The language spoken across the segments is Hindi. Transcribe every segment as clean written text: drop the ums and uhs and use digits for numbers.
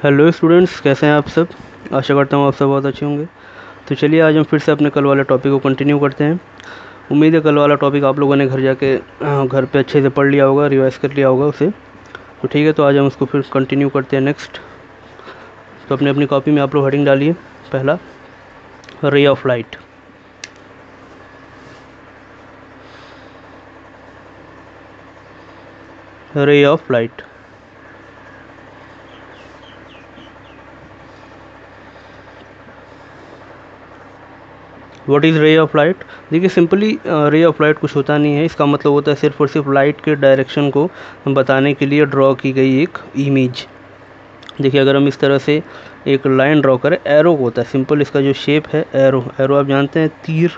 हेलो स्टूडेंट्स, कैसे हैं आप सब। आशा करता हूँ आप सब बहुत अच्छे होंगे। तो चलिए आज हम फिर से अपने कल वाले टॉपिक को कंटिन्यू करते हैं। उम्मीद है कल वाला टॉपिक आप लोगों ने घर जाके घर पे अच्छे से पढ़ लिया होगा, रिवाइज कर लिया होगा उसे। तो ठीक है, तो आज हम उसको फिर कंटिन्यू करते हैं नेक्स्ट। तो अपने अपनी कॉपी में आप लोग हेडिंग डालिए। पहला, ray of light. Ray of light. What is ray of light. देखिए सिंपली रे ऑफ लाइट कुछ होता नहीं है। इसका मतलब होता है सिर्फ और सिर्फ लाइट के डायरेक्शन को बताने के लिए ड्रॉ की गई एक इमेज। देखिए अगर हम इस तरह से एक लाइन ड्रॉ करें, एरो होता है सिंपल, इसका जो शेप है एरो, एरो आप जानते हैं तीर,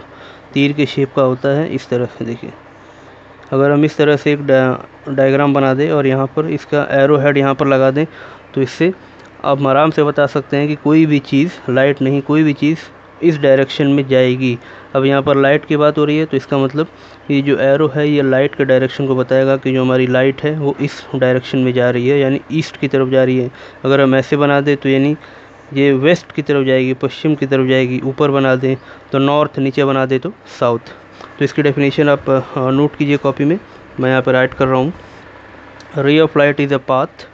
तीर के शेप का होता है इस तरह से। देखिए अगर हम इस तरह से एक डायग्राम बना दें और यहाँ पर इसका एरो हेड यहाँ पर लगा दें, तो इससे आप आराम से बता सकते हैं कि कोई भी चीज़, लाइट नहीं, कोई भी चीज़ इस डायरेक्शन में जाएगी। अब यहाँ पर लाइट की बात हो रही है, तो इसका मतलब ये जो एरो है ये लाइट के डायरेक्शन को बताएगा कि जो हमारी लाइट है वो इस डायरेक्शन में जा रही है, यानी ईस्ट की तरफ जा रही है। अगर हम ऐसे बना दें तो यानी ये वेस्ट की तरफ जाएगी, पश्चिम की तरफ जाएगी। ऊपर बना दें तो नॉर्थ, नीचे बना दें तो साउथ। तो इसकी डेफिनेशन आप नोट कीजिए कॉपी में, मैं यहाँ पर राइट कर रहा हूँ। Ray of light is a path,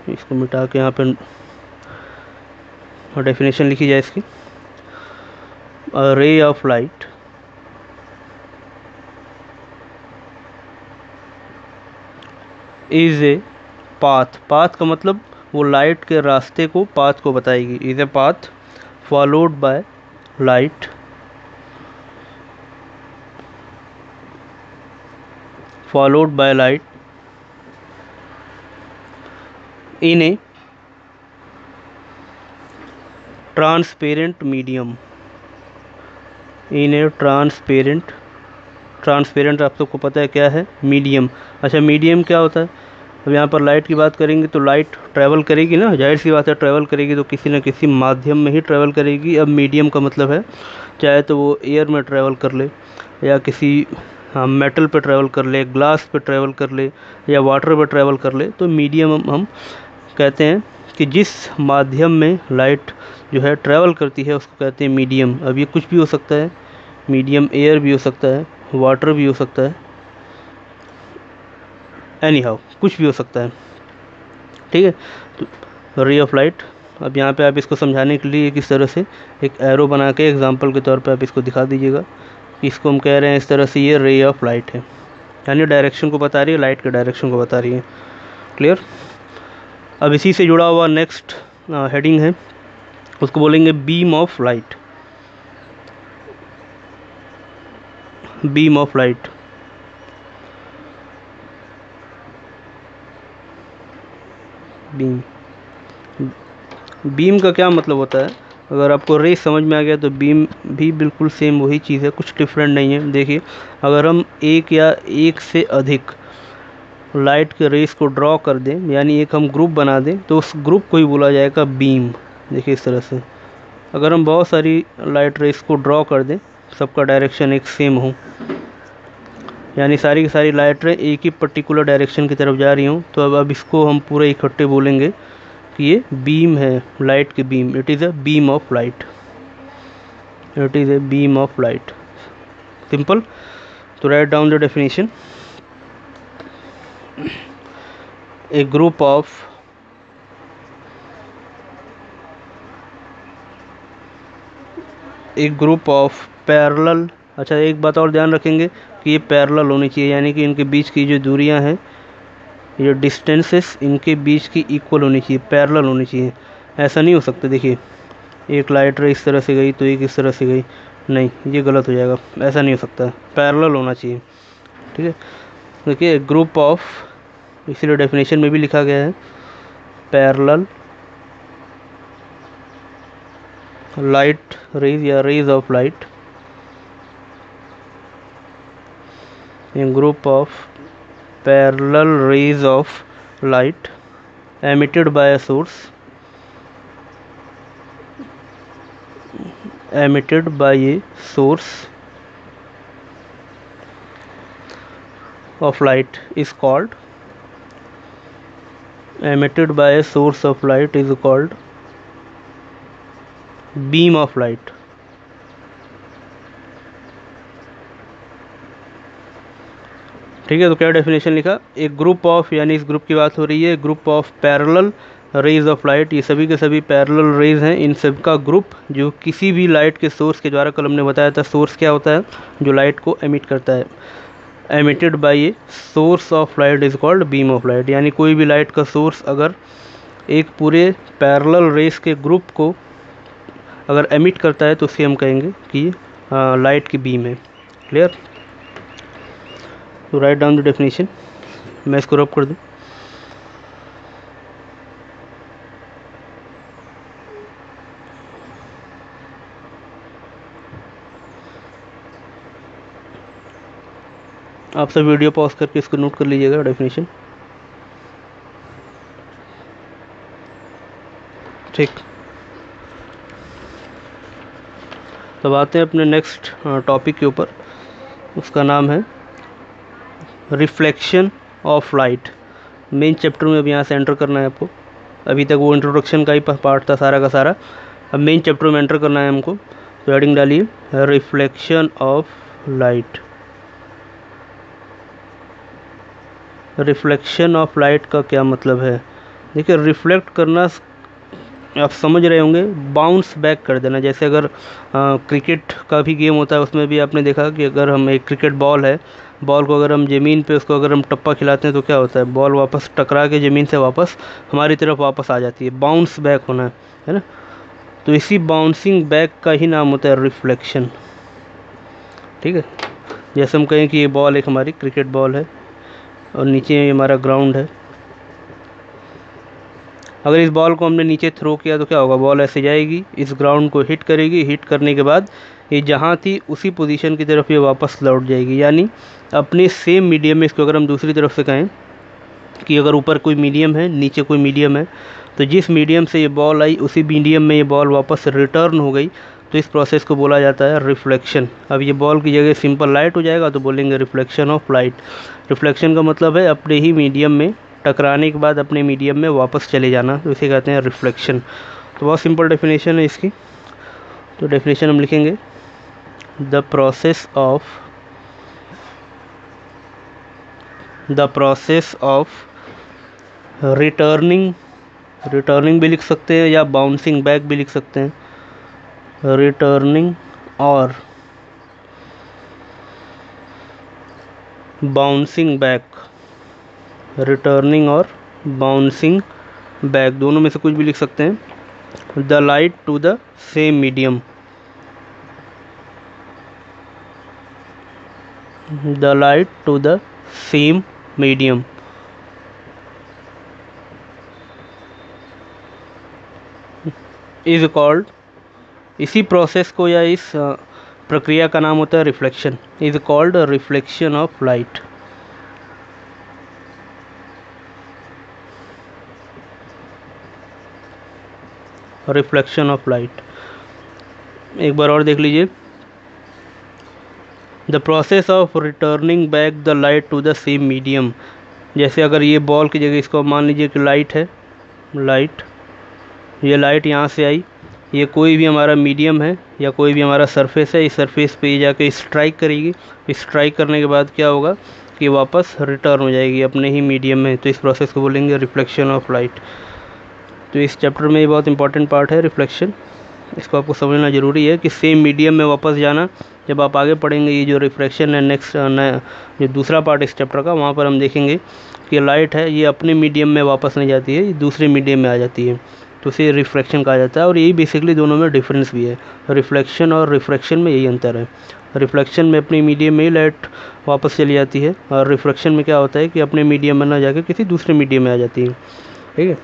इसको मिटा के यहाँ पर डेफिनेशन लिखी जाए इसकी। A ray of light is a path। Path का मतलब वो लाइट के रास्ते को, पाथ को बताएगी। Is a path followed by light, followed by light in A transparent medium. In A transparent, transparent आप सबको पता है क्या है, मीडियम। अच्छा मीडियम क्या होता है। अब यहाँ पर लाइट की बात करेंगे तो लाइट ट्रैवल करेगी ना, जाहिर सी बात है ट्रैवल करेगी तो किसी न किसी माध्यम में ही ट्रैवल करेगी। अब मीडियम का मतलब है चाहे तो वो एयर में ट्रैवल कर ले, या किसी मेटल पे ट्रैवल कर ले, ग्लास पे ट्रैवल कर ले, या वाटर पे ट्रैवल कर ले। तो मीडियम हम कहते हैं कि जिस माध्यम में लाइट जो है ट्रैवल करती है उसको कहते हैं मीडियम। अब ये कुछ भी हो सकता है, मीडियम एयर भी हो सकता है, वाटर भी हो सकता है, एनी हाउ कुछ भी हो सकता है। ठीक है, तो रे ऑफ लाइट। अब यहाँ पे आप इसको समझाने के लिए किस तरह से एक एरो बना के एग्जांपल के तौर पे आप इसको दिखा दीजिएगा। इसको हम कह रहे हैं इस तरह से ये रे ऑफ लाइट है, यानी डायरेक्शन को बता रही है, लाइट के डायरेक्शन को बता रही है। क्लियर। अब इसी से जुड़ा हुआ नेक्स्ट हेडिंग है, उसको बोलेंगे beam of light. Beam of light. Beam, beam का क्या मतलब होता है। अगर आपको रे समझ में आ गया तो बीम भी बिल्कुल सेम वही चीज़ है, कुछ डिफरेंट नहीं है। देखिए अगर हम एक या एक से अधिक लाइट के रेस को ड्रॉ कर दें, यानी एक हम ग्रुप बना दें, तो उस ग्रुप को ही बोला जाएगा बीम। देखिए इस तरह से अगर हम बहुत सारी लाइट रेस को ड्रॉ कर दें, सबका डायरेक्शन एक सेम हो, यानी सारी की सारी लाइट रे एक ही पर्टिकुलर डायरेक्शन की तरफ जा रही हूँ, तो अब इसको हम पूरे इकट्ठे बोलेंगे कि ये बीम है, लाइट की beam. It is a beam of light, it is a beam of light. Simple. तो write down the definition. A group of parallel. अच्छा एक बात और ध्यान रखेंगे कि ये पैरेलल होनी चाहिए, यानी कि इनके बीच की जो दूरियां हैं, ये डिस्टेंसेस इनके बीच की इक्वल होनी चाहिए, पैरेलल होनी चाहिए। ऐसा नहीं हो सकता, देखिए एक लाइट रे इस तरह से गई तो एक इस तरह से गई, नहीं ये गलत हो जाएगा, ऐसा नहीं हो सकता, पैरेलल होना चाहिए। ठीक है, देखिए ग्रुप ऑफ, इसीलिए डेफिनेशन में भी लिखा गया है पैरेलल लाइट रेज या rays of light, a group of parallel rays of light emitted by a source, emitted by a source of light is called emitted by a source of light is called beam of light। ठीक है, तो क्या डेफिनेशन लिखा, एक ग्रुप ऑफ, यानी इस ग्रुप की बात हो रही है, group of parallel raise of light, ये सभी के सभी पैरेलल रेज हैं, इन सब का ग्रुप जो किसी भी लाइट के सोर्स के द्वारा, कल हमने बताया था सोर्स क्या होता है, जो लाइट को एमिट करता है, emitted by a source of light is called beam of light. यानी कोई भी लाइट का सोर्स अगर एक पूरे पैरेलल रेस के ग्रुप को अगर एमिट करता है तो उसे हम कहेंगे कि लाइट की बीम है। क्लियर? तो राइट डाउन द डेफिनेशन, मैं इसको रब कर दूं। आप सब वीडियो पॉज करके इसको नोट कर लीजिएगा डेफिनेशन। ठीक, तब आते हैं अपने नेक्स्ट टॉपिक के ऊपर, उसका नाम है reflection of light. Main chapter में अब यहाँ से एंटर करना है आपको, अभी तक वो इंट्रोडक्शन का ही पार्ट था सारा का सारा, अब मेन चैप्टर में एंटर करना है हमको। तो हेडिंग डालिए reflection of light. Reflection of light का क्या मतलब है? देखिए, रिफ्लेक्ट करना आप समझ रहे होंगे, बाउंस बैक कर देना। जैसे अगर क्रिकेट का भी गेम होता है, उसमें भी आपने देखा कि अगर हम एक क्रिकेट बॉल है, बॉल को अगर हम ज़मीन पे उसको अगर हम टप्पा खिलाते हैं तो क्या होता है, बॉल वापस टकरा के ज़मीन से वापस हमारी तरफ वापस आ जाती है, बाउंस बैक होना है ना। तो इसी बाउंसिंग बैक का ही नाम होता है रिफ्लेक्शन। ठीक है, जैसे हम कहें कि ये बॉल एक हमारी क्रिकेट बॉल है और नीचे हमारा ग्राउंड है, अगर इस बॉल को हमने नीचे थ्रो किया तो क्या होगा, बॉल ऐसे जाएगी, इस ग्राउंड को हिट करेगी, हिट करने के बाद ये जहाँ थी उसी पोजीशन की तरफ ये वापस लौट जाएगी। यानी अपने सेम मीडियम में, इसको अगर हम दूसरी तरफ से कहें कि अगर ऊपर कोई मीडियम है, नीचे कोई मीडियम है, तो जिस मीडियम से ये बॉल आई उसी मीडियम में ये बॉल वापस रिटर्न हो गई, तो इस प्रोसेस को बोला जाता है रिफ्लेक्शन। अब ये बॉल की जगह सिंपल लाइट हो जाएगा तो बोलेंगे रिफ्लेक्शन ऑफ लाइट। रिफ्लेक्शन का मतलब है अपने ही मीडियम में टकराने के बाद अपने मीडियम में वापस चले जाना, तो इसे कहते हैं रिफ्लेक्शन। तो बहुत सिंपल डेफिनेशन है इसकी। तो डेफिनेशन हम लिखेंगे, the process of returning, returning भी लिख सकते हैं या बाउंसिंग बैक भी लिख सकते हैं, रिटर्निंग और बाउंसिंग बैक, रिटर्निंग और बाउंसिंग बैक, दोनों में से कुछ भी लिख सकते हैं। The light to the same medium, the light to the same medium is called, इसी प्रोसेस को या इस प्रक्रिया का नाम होता है reflection, is called reflection of light. Reflection of light एक बार और देख लीजिए, the process of returning back the light to the same medium. जैसे अगर ये बॉल की जगह इसको मान लीजिए कि लाइट है, लाइट, ये लाइट यहाँ से आई, ये कोई भी हमारा मीडियम है या कोई भी हमारा सरफेस है, इस सरफेस पे ये जाके स्ट्राइक करेगी, स्ट्राइक करने के बाद क्या होगा कि वापस रिटर्न हो जाएगी अपने ही मीडियम में, तो इस प्रोसेस को बोलेंगे रिफ्लेक्शन ऑफ लाइट। तो इस चैप्टर में ये बहुत इंपॉर्टेंट पार्ट है रिफ्लेक्शन, इसको आपको समझना ज़रूरी है कि सेम मीडियम में वापस जाना। जब आप आगे पढ़ेंगे ये जो रिफ्लेक्शन है, नेक्स्ट जो दूसरा पार्ट इस चैप्टर का, वहाँ पर हम देखेंगे कि लाइट है ये अपने मीडियम में वापस नहीं जाती है, ये दूसरे मीडियम में आ जाती है, तो इसे रिफ्लेक्शन कहा जाता है। और यही बेसिकली दोनों में डिफरेंस भी है, रिफ्लेक्शन और रिफ्रैक्शन में यही अंतर है। रिफ्लेक्शन में अपनी मीडियम में ही लाइट वापस चली जाती है, और रिफ्रैक्शन में क्या होता है कि अपने मीडियम में ना जाकर किसी दूसरे मीडियम में आ जाती है। ठीक है,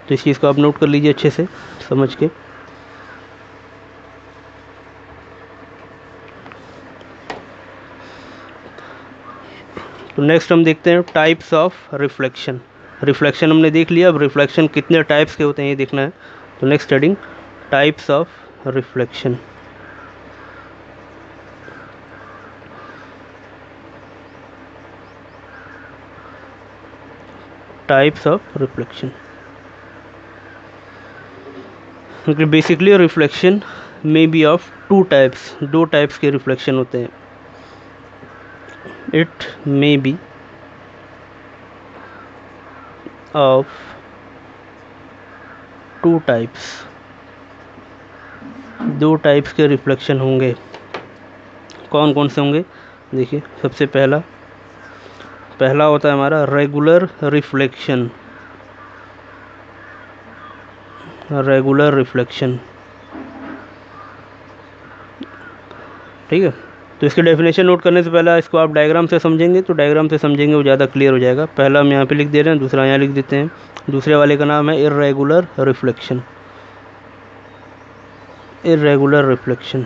तो इस चीज़ को आप नोट कर लीजिए अच्छे से समझ के। तो नेक्स्ट हम देखते हैं टाइप्स ऑफ रिफ्लेक्शन। रिफ्लेक्शन हमने देख लिया, अब रिफ्लेक्शन कितने टाइप्स के होते हैं ये देखना है। तो next studying types of reflection. Types of reflection. Basically reflection में बी ऑफ टू टाइप्स, दो टाइप्स के रिफ्लेक्शन होते हैं। It may be of two types, दो टाइप्स के रिफ्लेक्शन होंगे। कौन कौन से होंगे? देखिए, सबसे पहला होता है हमारा रेगुलर रिफ्लेक्शन। रेगुलर रिफ्लेक्शन, ठीक है। तो इसकी डेफिनेशन नोट करने से पहले इसको आप डायग्राम से समझेंगे, तो डायग्राम से समझेंगे वो ज़्यादा क्लियर हो जाएगा। पहला हम यहाँ पे लिख दे रहे हैं, दूसरा यहाँ लिख देते हैं। दूसरे वाले का नाम है इर्रेगुलर रिफ्लेक्शन। इर्रेगुलर रिफ्लेक्शन,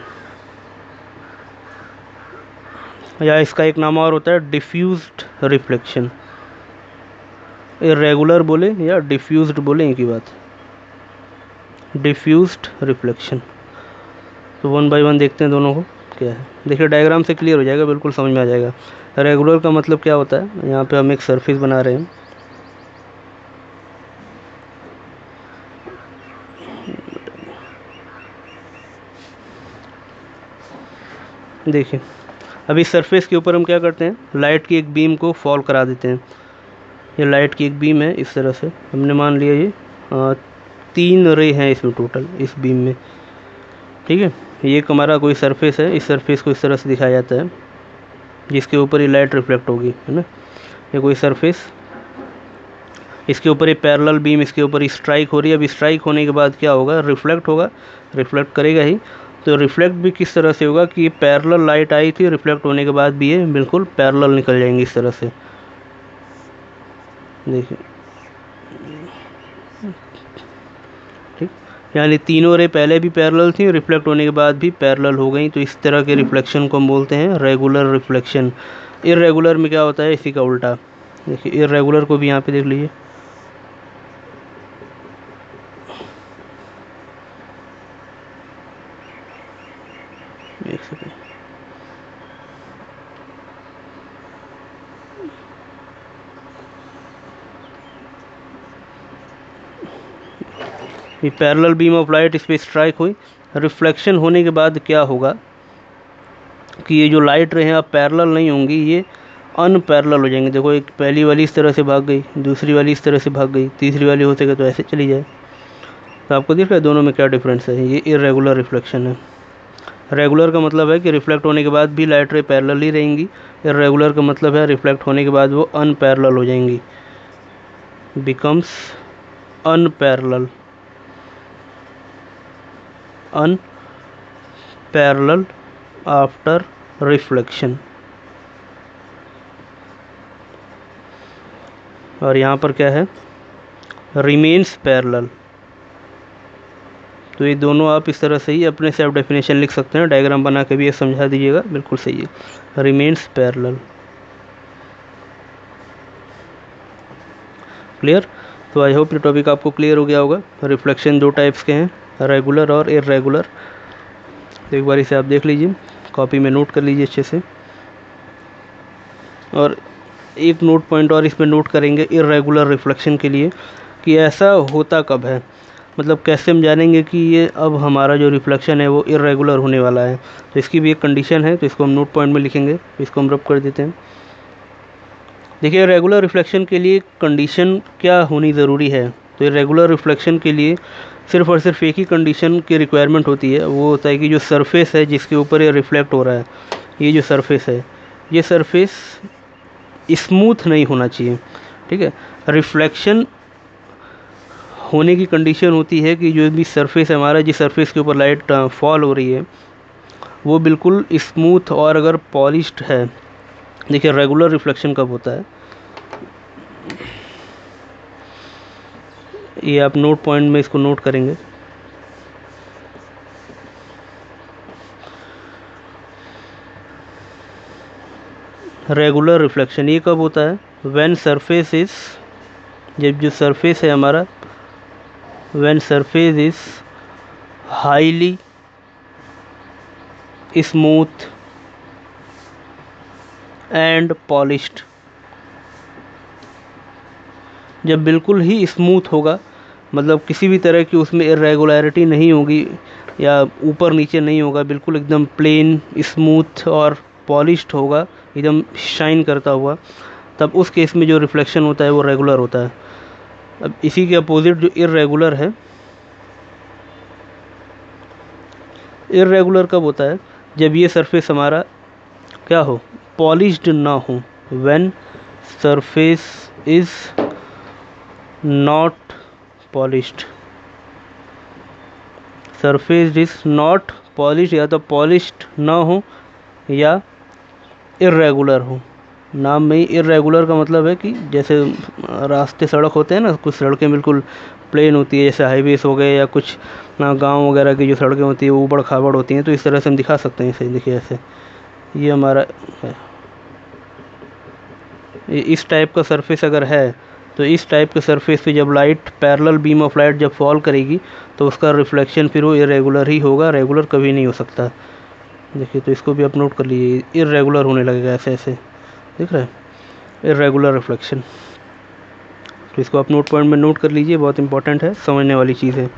या इसका एक नाम और होता है डिफ्यूज्ड रिफ्लेक्शन। इर्रेगुलर बोले या डिफ्यूज्ड बोले एक ही बात, डिफ्यूज्ड रिफ्लेक्शन। तो वन बाय वन देखते हैं दोनों को क्या है। देखिए, डायग्राम से क्लियर हो जाएगा, बिल्कुल समझ में आ जाएगा। रेगुलर का मतलब क्या होता है? यहाँ पे हम एक सरफेस बना रहे हैं, देखिए अब इस सरफेस के ऊपर हम क्या करते हैं, लाइट की एक बीम को फॉल करा देते हैं। ये लाइट की एक बीम है, इस तरह से हमने मान लिया ये 3 रे हैं इसमें टोटल, इस बीम में, ठीक है। ये एक हमारा कोई सरफेस है, इस सरफेस को इस तरह से दिखाया जाता है जिसके ऊपर ये लाइट रिफ्लेक्ट होगी, है ना। ये कोई सरफेस, इसके ऊपर ये पैरेलल बीम इसके ऊपर स्ट्राइक हो रही है। अब स्ट्राइक होने के बाद क्या होगा? रिफ्लेक्ट होगा, रिफ्लेक्ट करेगा ही। तो रिफ्लेक्ट भी किस तरह से होगा कि ये पैरेलल लाइट आई थी, रिफ्लेक्ट होने के बाद भी ये बिल्कुल पैरेलल निकल जाएंगी इस तरह से, देखिए, ठीक। यानी तीनों रे पहले भी पैरेलल थी, रिफ्लेक्ट होने के बाद भी पैरेलल हो गई। तो इस तरह के रिफ्लेक्शन को हम बोलते हैं रेगुलर रिफ्लेक्शन। इर्रेगुलर में क्या होता है? इसी का उल्टा। देखिए, इर्रेगुलर को भी यहाँ पे देख लीजिए, एक सेकेंड, ये पैरेलल बीम ऑफ लाइट इस पर स्ट्राइक हुई, रिफ्लेक्शन होने के बाद क्या होगा कि ये जो लाइट रहे हैं अब पैरेलल नहीं होंगी, ये अनपैरेलल हो जाएंगे। देखो, एक पहली वाली इस तरह से भाग गई, दूसरी वाली इस तरह से भाग गई, तीसरी वाली हो सके तो ऐसे चली जाए। तो आपको दिख रहा है दोनों में क्या डिफरेंस है? ये इर्रेगुलर रिफ्लेक्शन है। रेगुलर का मतलब है कि रिफ्लेक्ट होने के बाद भी लाइट रे पैरेलल ही रहेंगी। इर्रेगुलर का मतलब है रिफ्लेक्ट होने के बाद वो अनपैरेलल हो जाएंगी, becomes unparalleled, unparalleled after reflection. और यहाँ पर क्या है? Remains parallel. तो ये दोनों आप इस तरह से ही अपने सेल्फ डेफिनेशन लिख सकते हैं, डायग्राम बना के भी ये समझा दीजिएगा, बिल्कुल सही है। Remains parallel, clear? तो आई होप ये टॉपिक आपको क्लियर हो गया होगा। रिफ्लेक्शन दो टाइप्स के हैं, रेगुलर और इर्रेगुलर। तो एक बार इसे आप देख लीजिए, कॉपी में नोट कर लीजिए अच्छे से। और एक नोट पॉइंट और इसमें नोट करेंगे इर्रेगुलर रिफ्लेक्शन के लिए, कि ऐसा होता कब है, मतलब कैसे हम जानेंगे कि ये अब हमारा जो रिफ्लेक्शन है वो इर्रेगुलर होने वाला है। तो इसकी भी एक कंडीशन है, तो इसको हम नोट पॉइंट में लिखेंगे, इसको हम रब कर देते हैं। देखिए, रेगुलर रिफ्लेक्शन के लिए कंडीशन क्या होनी ज़रूरी है? तो रेगुलर रिफ्लेक्शन के लिए सिर्फ और सिर्फ एक ही कंडीशन की रिक्वायरमेंट होती है, वो होता है कि जो सरफेस है जिसके ऊपर ये रिफ्लेक्ट हो रहा है, ये जो सरफेस है, ये सरफेस स्मूथ नहीं होना चाहिए, ठीक है। रिफ्लेक्शन होने की कंडीशन होती है कि जो भी सरफेस है हमारा, जिस सरफेस के ऊपर लाइट फॉल हो रही है, वो बिल्कुल स्मूथ और अगर पॉलिश्ड है। देखिए, रेगुलर रिफ्लेक्शन कब होता है, ये आप नोट पॉइंट में इसको नोट करेंगे। रेगुलर रिफ्लेक्शन ये कब होता है? व्हेन सरफेस इज, जब जो सरफेस है हमारा, when surface is highly smooth and polished, जब बिल्कुल ही स्मूथ होगा, मतलब किसी भी तरह की उसमें इरेगुलरिटी नहीं होगी या ऊपर नीचे नहीं होगा, बिल्कुल एकदम प्लेन स्मूथ और पॉलिश्ड होगा, एकदम शाइन करता हुआ, तब उस केस में जो रिफ्लेक्शन होता है वो रेगुलर होता है। अब इसी के अपोजिट जो इरेगुलर है, इरेगुलर कब होता है? जब ये सरफेस हमारा क्या हो, पॉलिश्ड ना हो। When surface is not polished, surface is not polished, या तो पॉलिश्ड ना हो या इरेगुलर हो। नाम में ही इरेगुलर का मतलब है कि जैसे रास्ते सड़क होते हैं ना, कुछ सड़कें बिल्कुल प्लेन होती है, जैसे हाईवेज हो गए या कुछ गांव वगैरह की जो सड़कें होती है वो ऊबड़ खाबड़ होती हैं, तो इस तरह से हम दिखा सकते हैं इसे। देखिए ऐसे, ये हमारा है, इस टाइप का सरफेस अगर है, तो इस टाइप के सरफेस पे जब light, parallel beam of light जब फॉल करेगी तो उसका रिफ्लेक्शन फिर वो इरेगुलर ही होगा, रेगुलर कभी नहीं हो सकता। देखिए, तो इसको भी आप नोट कर लीजिए, इरेगुलर होने लगेगा ऐसे ऐसे, दिख रहा है, इरेगुलर रिफ्लेक्शन। तो इसको आप नोट पॉइंट में नोट कर लीजिए, बहुत इंपॉर्टेंट है, समझने वाली चीज़ है।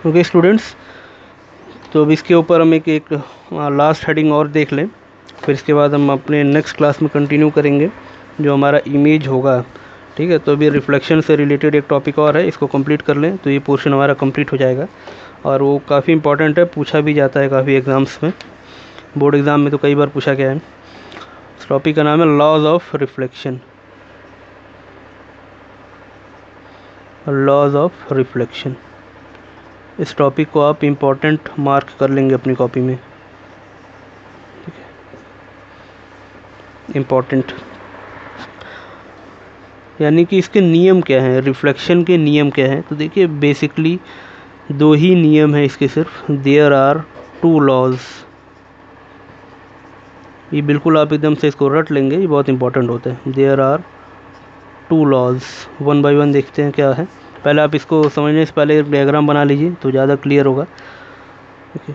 ओके स्टूडेंट्स, तो अब इसके ऊपर हम एक लास्ट हेडिंग और देख लें, फिर इसके बाद हम अपने नेक्स्ट क्लास में कंटिन्यू करेंगे जो हमारा इमेज होगा। ठीक है, तो अभी रिफ्लेक्शन से रिलेटेड एक टॉपिक और है, इसको कंप्लीट कर लें तो ये पोर्शन हमारा कंप्लीट हो जाएगा, और वो काफ़ी इंपॉर्टेंट है, पूछा भी जाता है काफ़ी एग्ज़ाम्स में, बोर्ड एग्ज़ाम में तो कई बार पूछा गया है। इस टॉपिक का नाम है laws of reflection, laws of reflection. इस टॉपिक को आप इम्पोर्टेंट मार्क कर लेंगे अपनी कॉपी में, ठीक है, इम्पोर्टेंट, यानी कि इसके नियम क्या हैं, रिफ्लेक्शन के नियम क्या हैं। तो देखिए बेसिकली दो ही नियम है इसके सिर्फ, देयर आर टू लॉज। ये बिल्कुल आप एकदम से इसको रट लेंगे, ये बहुत इंपॉर्टेंट होता है। There are two laws, one by one देखते हैं क्या है। पहले आप इसको समझने से पहले एक डायग्राम बना लीजिए तो ज़्यादा क्लियर होगा। ओके,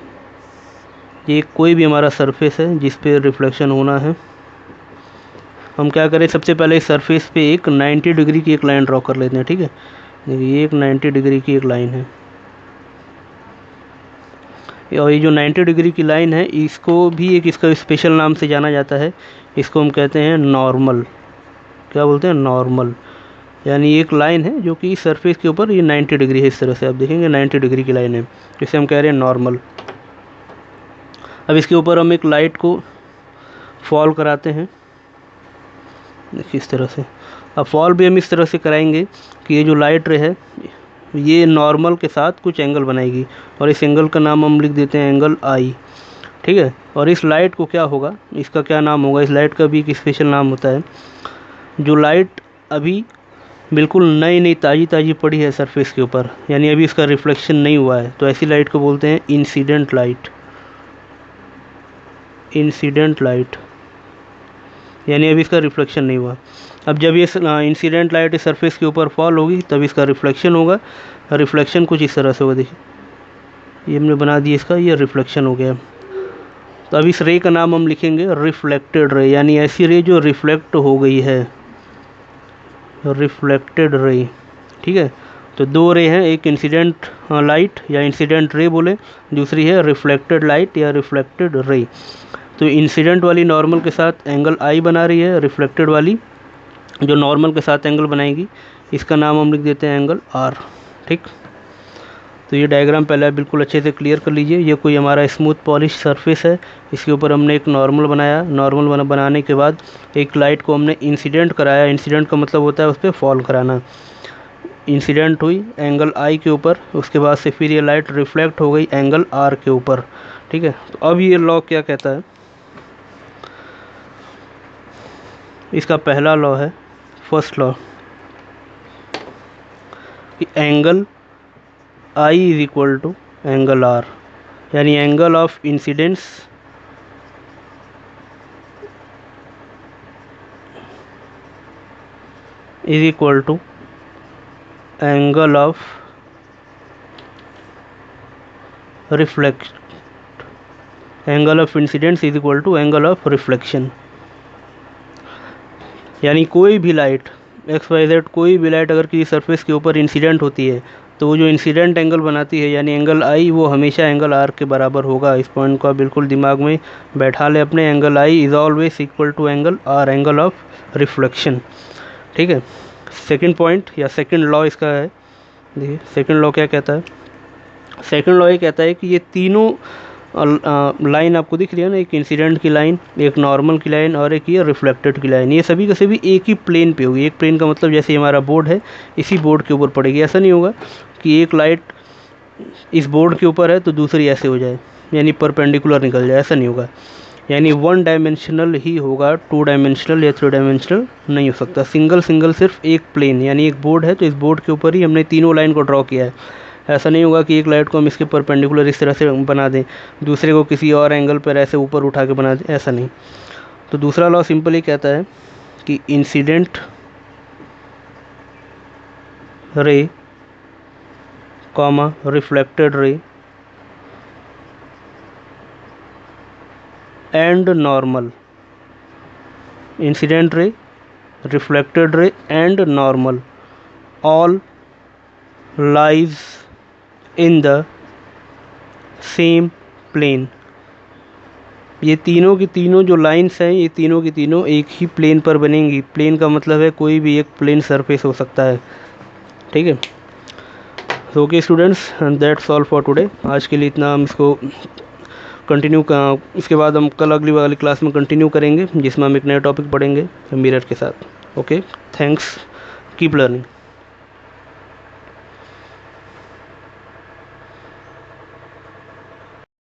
ये कोई भी हमारा सरफेस है जिस पे रिफ्लेक्शन होना है, हम क्या करें, सबसे पहले इस सरफेस पे एक 90 डिग्री की एक लाइन ड्रॉ कर लेते हैं। ठीक है, देखिए ये एक 90 डिग्री की एक लाइन है, और ये जो 90 डिग्री की लाइन है इसको भी एक इसका स्पेशल नाम से जाना जाता है, इसको हम कहते हैं नॉर्मल। क्या बोलते हैं, नॉर्मल। यानी एक लाइन है जो कि इस सरफेस के ऊपर ये 90 डिग्री है, इस तरह से आप देखेंगे 90 डिग्री की लाइन है, इसे हम कह रहे हैं नॉर्मल। अब इसके ऊपर हम एक लाइट को फॉल कराते हैं, देखिए इस तरह से। अब फॉल भी हम इस तरह से कराएंगे कि ये जो लाइट रे है ये नॉर्मल के साथ कुछ एंगल बनाएगी, और इस एंगल का नाम हम लिख देते हैं एंगल आई। ठीक है, और इस लाइट को क्या होगा, इसका क्या नाम होगा, इस लाइट का भी एक स्पेशल नाम होता है। जो लाइट अभी बिल्कुल नई नई ताज़ी ताज़ी पड़ी है सरफेस के ऊपर, यानी अभी इसका रिफ्लेक्शन नहीं हुआ है, तो ऐसी लाइट को बोलते हैं इंसिडेंट लाइट। इंसिडेंट लाइट यानी अभी इसका रिफ्लेक्शन नहीं हुआ। अब जब ये इंसिडेंट लाइट इस सरफेस के ऊपर फॉल होगी तब इसका रिफ्लेक्शन होगा। रिफ्लेक्शन कुछ इस तरह से होगा, देखिए ये हमने बना दिया, इसका ये रिफ्लेक्शन हो गया। तो अब इस रे का नाम हम लिखेंगे रिफ्लेक्टेड रे, यानी ऐसी रे जो रिफ्लेक्ट हो गई है, रिफ्लेक्टेड रे। ठीक है, तो दो रे हैं, एक इंसिडेंट लाइट या इंसिडेंट रे बोले, दूसरी है रिफ्लेक्टेड लाइट या रिफ्लेक्टेड रे। तो इंसिडेंट वाली नॉर्मल के साथ एंगल आई बना रही है, रिफ्लेक्टेड वाली जो नॉर्मल के साथ एंगल बनाएगी इसका नाम हम लिख देते हैं एंगल आर। ठीक, तो ये डायग्राम पहले आप बिल्कुल अच्छे से क्लियर कर लीजिए। ये कोई हमारा स्मूथ पॉलिश सरफेस है, इसके ऊपर हमने एक नॉर्मल बनाया, नॉर्मल बनाने के बाद एक लाइट को हमने इंसिडेंट कराया। इंसिडेंट का मतलब होता है उस पर फॉल कराना। इंसिडेंट हुई एंगल आई के ऊपर, उसके बाद से फिर ये लाइट रिफ्लेक्ट हो गई एंगल आर के ऊपर। ठीक है, तो अब ये लॉ क्या कहता है, इसका पहला लॉ है, फर्स्ट लॉ, कि angle I is equal to angle R. यानी angle of incidence is equal to angle of angle of incidence is equal to angle of reflection. यानी कोई भी लाइट XYZ, कोई भी लाइट अगर किसी सरफेस के ऊपर इंसिडेंट होती है तो वो जो इंसिडेंट एंगल बनाती है यानी एंगल आई, वो हमेशा एंगल आर के बराबर होगा। इस पॉइंट को आप बिल्कुल दिमाग में बैठा ले अपने, angle I is always equal to angle r, angle of reflection. ठीक है, सेकंड पॉइंट या सेकंड लॉ इसका है। देखिए सेकंड लॉ क्या कहता है, सेकंड लॉ ये कहता है कि ये तीनों लाइन आपको दिख रही है ना, एक इंसिडेंट की लाइन, एक नॉर्मल की लाइन और एक ये रिफ्लेक्टेड की लाइन, ये सभी के सभी एक ही प्लेन पे होगी। एक प्लेन का मतलब जैसे हमारा बोर्ड है इसी बोर्ड के ऊपर पड़ेगी। ऐसा नहीं होगा कि एक लाइट इस बोर्ड के ऊपर है तो दूसरी ऐसे हो जाए, यानी परपेंडिकुलर निकल जाए, ऐसा नहीं होगा। यानी वन डायमेंशनल ही होगा, टू डायमेंशनल या थ्री डायमेंशनल नहीं हो सकता। सिंगल एक प्लेन, यानी एक बोर्ड है तो इस बोर्ड के ऊपर ही हमने तीनों लाइन को ड्रॉ किया है। ऐसा नहीं होगा कि एक लाइट को हम इसके परपेंडिकुलर इस तरह से बना दें, दूसरे को किसी और एंगल पर ऐसे ऊपर उठा के बना दें, ऐसा नहीं। तो दूसरा लॉ सिंपली कहता है कि incident ray comma reflected ray and normal, incident ray, reflected ray and normal all lies in the same plane. ये तीनों की तीनों जो लाइंस हैं ये तीनों की तीनों एक ही प्लेन पर बनेंगी। प्लेन का मतलब है कोई भी एक प्लेन सरफेस हो सकता है। ठीक है, तो okay students, that's all for today. आज के लिए इतना, हम इसको कंटिन्यू इसके बाद हम कल अगली वाली क्लास में कंटिन्यू करेंगे जिसमें हम एक नया टॉपिक पढ़ेंगे मिरर के साथ। Okay, thanks, keep learning.